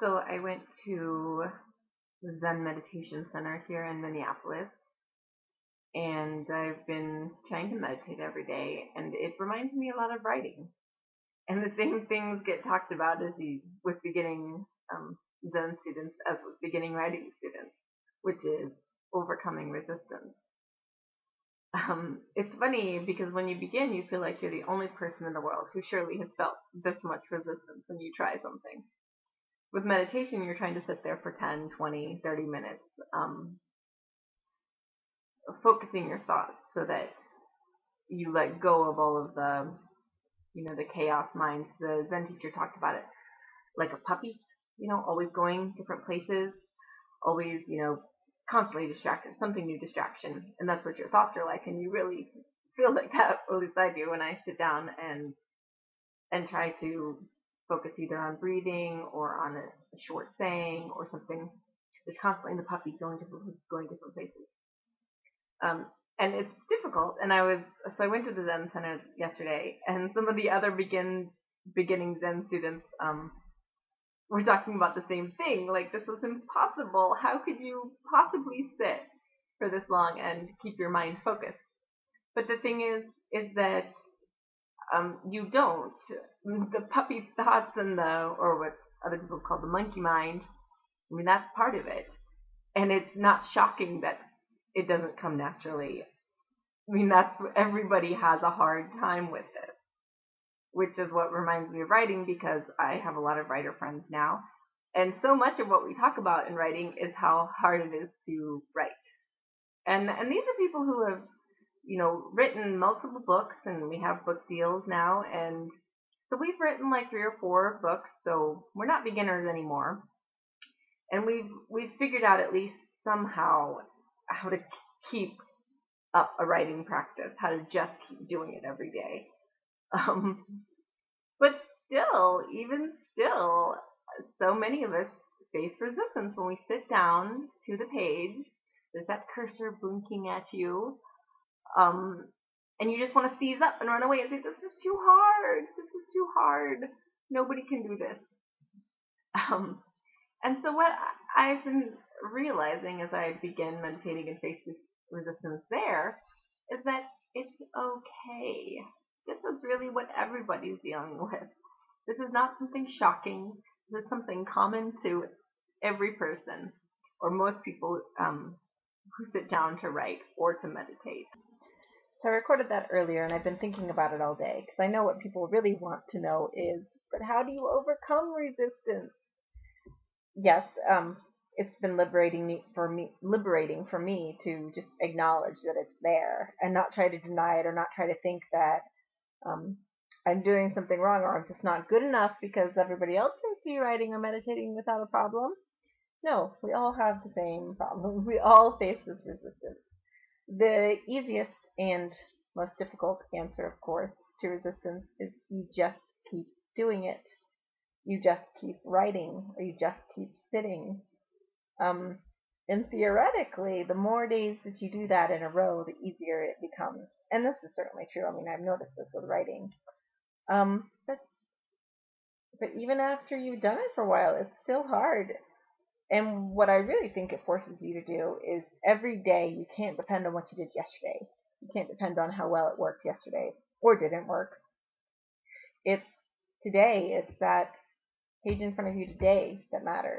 So I went to the Zen Meditation Center here in Minneapolis, and I've been trying to meditate every day, and it reminds me a lot of writing. And the same things get talked about with beginning Zen students as with beginning writing students, which is overcoming resistance. It's funny because when you begin, you feel like you're the only person in the world who surely has felt this much resistance when you try something. With meditation, you're trying to sit there for 10, 20, 30 minutes, focusing your thoughts so that you let go of all of the chaos minds. The Zen teacher talked about it like a puppy, always going different places, always, constantly distracted, something new distraction. And that's what your thoughts are like. And you really feel like that, at least I do, when I sit down and try to focus either on breathing or on a short saying or something. There's constantly the puppy going different places. And it's difficult. And I went to the Zen Center yesterday, and some of the other beginning Zen students were talking about the same thing. Like, this was impossible. How could you possibly sit for this long and keep your mind focused? But the thing is that you don't. The puppy thoughts or what other people call the monkey mind, I mean, that's part of it. And it's not shocking that it doesn't come naturally. I mean, everybody has a hard time with it, which is what reminds me of writing, because I have a lot of writer friends now. And so much of what we talk about in writing is how hard it is to write. And these are people who have, written multiple books, and we have book deals now. And so we've written like 3 or 4 books, so we're not beginners anymore. And we've figured out, at least somehow, how to keep up a writing practice, how to just keep doing it every day. But even still, so many of us face resistance when we sit down to the page. There's that cursor blinking at you, and you just want to seize up and run away and say, "This is too hard. This is too hard. Nobody can do this." And so what I've been realizing as I begin meditating and face this resistance there is that it's okay. This is really what everybody's dealing with. This is not something shocking. This is something common to every person, or most people who sit down to write or to meditate. So I recorded that earlier, and I've been thinking about it all day, because I know what people really want to know is, but how do you overcome resistance? Yes, it's been liberating for me to just acknowledge that it's there and not try to deny it, or not try to think that I'm doing something wrong, or I'm just not good enough because everybody else seems to be writing or meditating without a problem. No, we all have the same problem. We all face this resistance. The easiest and most difficult answer, of course, to resistance is you just keep doing it. You just keep writing, or you just keep sitting. And theoretically, the more days that you do that in a row, the easier it becomes. And this is certainly true. I mean, I've noticed this with writing. But even after you've done it for a while, it's still hard. And what I really think it forces you to do is, every day you can't depend on what you did yesterday. You can't depend on how well it worked yesterday or didn't work. It's today. It's that page in front of you today that matters.